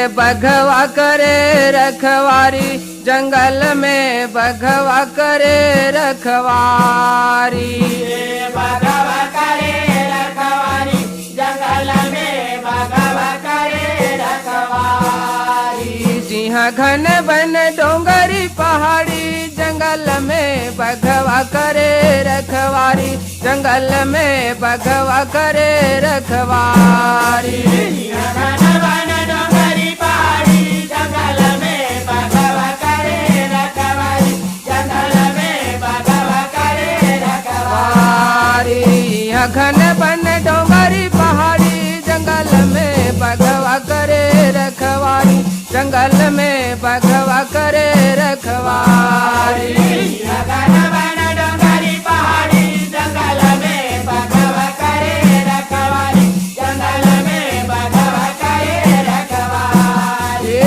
बघवा करे रखवारी, जंगल में बघवा करे रखवारी। बघवा करे रखवारी, जंगल में बघवा करे रखवारी। सिंह घन बन डोंगरी पहाड़ी, जंगल में बघवा करे रखवारी, जंगल में बघवा करे रखवारी। घन बन डोंगरी पहाड़ी, जंगल में बघवा करे रखवारी, जंगल में बघवा करे रखवारी। घन बन डोंगरी पहाड़ी, जंगल में बघवा करे रखवारी, जंगल में बघवा करे रखवारी। घन बन डोंगरी पहाड़ी, जंगल में बघवा करे रखवारी, जंगल में बघवा करे रखवारी।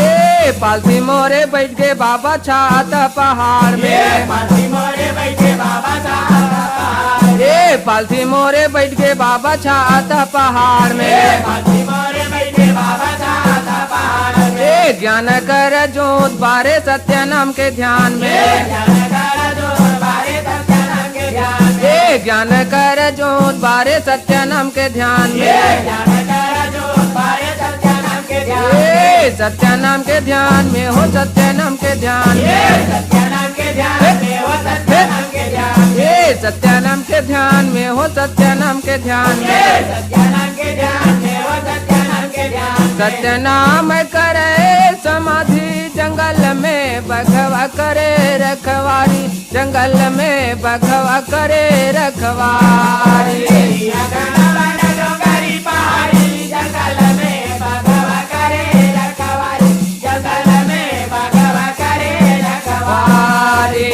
पालथी मोरे बैठ के बाबा छात पहाड़ में, पालथी मोरे बैठे बाबा छात पहाड़ में, पालथी मोरे बैठ के बाबा छात पहाड़ में, पालथी मोरे बैठे बाबा छात पहाड़ में। ज्ञान कर जोत बारे सत्य नाम के ध्यान में, ज्ञान कर जोत बारे सत्य नाम के ध्यान में, ज्ञान कर जोत बारे सत्य नाम के ध्यान में, ज्ञान कर जोत बारे सत्य नाम के ध्यान में। सत्य नाम के ध्यान में हो, सत्य नाम के ध्यान में, सत्य नाम के ध्यान में हो, सत्य नाम के ध्यान में। सत्य नाम के ध्यान में हो, सत्य नाम के ध्यान में, सत्य नाम के ध्यान में हो, सत्य नाम के ध्यान में। सत्य नाम करे समाधि, जंगल में बघवा करे रखवारी, जंगल में बघवा करे रखवारी। घन बन डोंगरी पहाड़ी, जंगल में बघवा करे रखवारी, जंगल में बघवा करे रखवारी।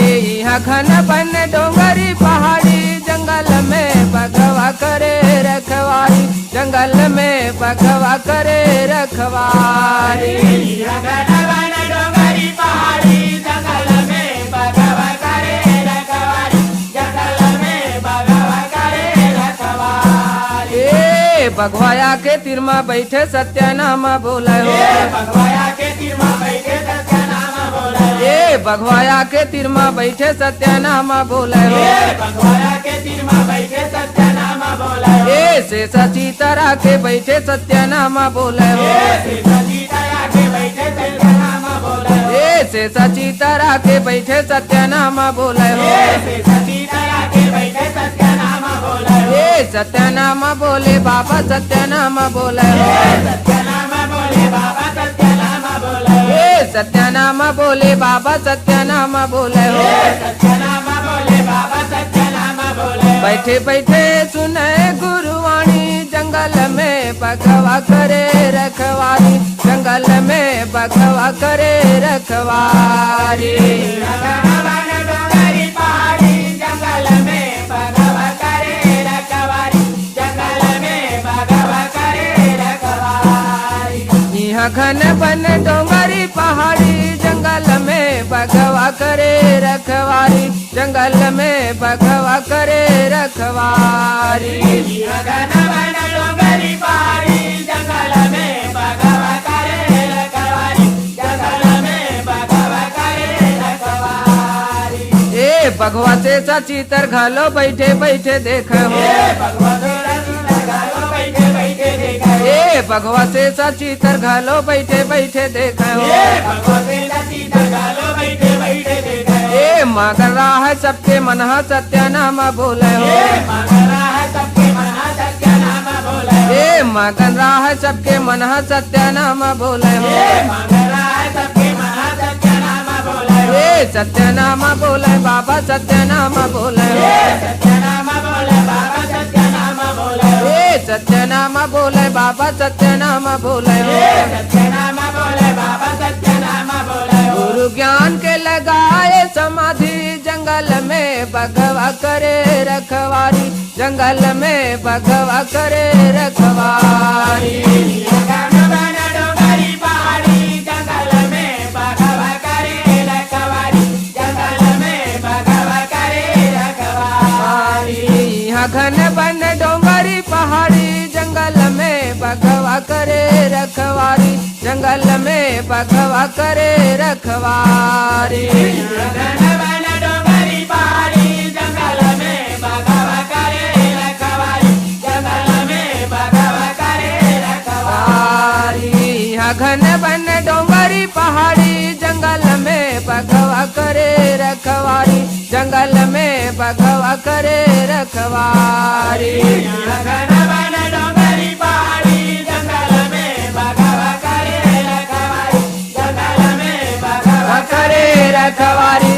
घन बन डोंगरी पहाड़ी, जंगल में बघवा करे रखवारी, जंगल में बघवा करे रखवारी। घन बन डोंगरी पहाड़ी, जंगल में बघवा करे रखवारी, जंगल में बघवा करे रखवारी। बघवाया के तीर में बैठे सत्य नाम बोले हो, बघवाया के तीर में बैठे सत्य नाम बोले। बघवाया के तीर में बैठे सत्य नाम बोले हो, बघवाया के तीर में बैठे सत्य नाम बोले। से सची तरह के बैठे सत्य नाम बोले हो, सची तरह के बैठे सत्य नाम बोले। से सची तरह के बैठे सत्य नाम बोले हो, सची तरह के बैठे सत्य नाम बोले। सत्य नाम बोले बाबा, सत्य नाम बोले हो, सत्य नाम बोले बाबा, सत्य नाम बोले। सत्य नाम बोले बाबा, सत्य नाम बोले हो। सत्य नाम बोले बाबा, सत्य नाम बोले। बैठे बैठे सुने गुरुवाणी, जंगल में बघवा करे रखवारी, जंगल में बघवा करे रखवारी। घन बन डोंगरी पहाड़ी, जंगल में बघवा करे रखवारी, जंगल में बघवा करे रखवारी। घन बन डोंगरी पहाड़ी, जंगल में बघवा करे रखवारी, जंगल में बघवा करे रखवारी। घन बन डोंगरी पहाड़ी, जंगल में बघवा करे रखवारी, जंगल में बघवा करे रखवारी। बघवा से सची तर घालो बैठे बैठे देखो, भगवा से रची घालो बैठे बैठे देखो। बघवा से सची तर घालो बैठे बैठे देखो, भगवा से रची घालो बैठे बैठे देखो। मगर रहा है सबके मन सत्य नाम बोले हो, मगर रहा है सबके मन सत्य नाम बोले। मगन रहा है सबके मन सत्य नाम बोले हो, मगर रहा है सबके मन सत्य नाम बोले। सत्य नाम बोले बाबा, सत्य नाम बोले हो, सत्य नाम बोले बाबा, सत्य नाम बोले। सत्य नाम बोले बाबा, सत्य नाम बोले हो। सत्य नाम बोले बाबा, सत्य नाम बोले। गुरु ज्ञान के लगाए समाधि, जंगल में बघवा करे रखवारी, जंगल में बघवा करे रखवारी। घन बन डोंगरी पहाड़ी, जंगल में बघवा करे रखवारी, जंगल में बघवा करे रखवारी। घन बन डोंगरी पहाड़ी, जंगल में बघवा करे रखवारी, जंगल में बघवा करे रखवारी। घन वन डोंगरी पहाड़ी जंगल में बघवा करे रखवारी, जंगल में बघवा करे रखवारी। हाँ घन वन डोंगरी पहाड़ी जंगल में बघवा करे रखवारी, जंगल में बघवा करे रखवारी। घन वन डोंगरी पहाड़ी जंगल में बघवा करे रखवारी, जंगल में बघवा करे रखवारी।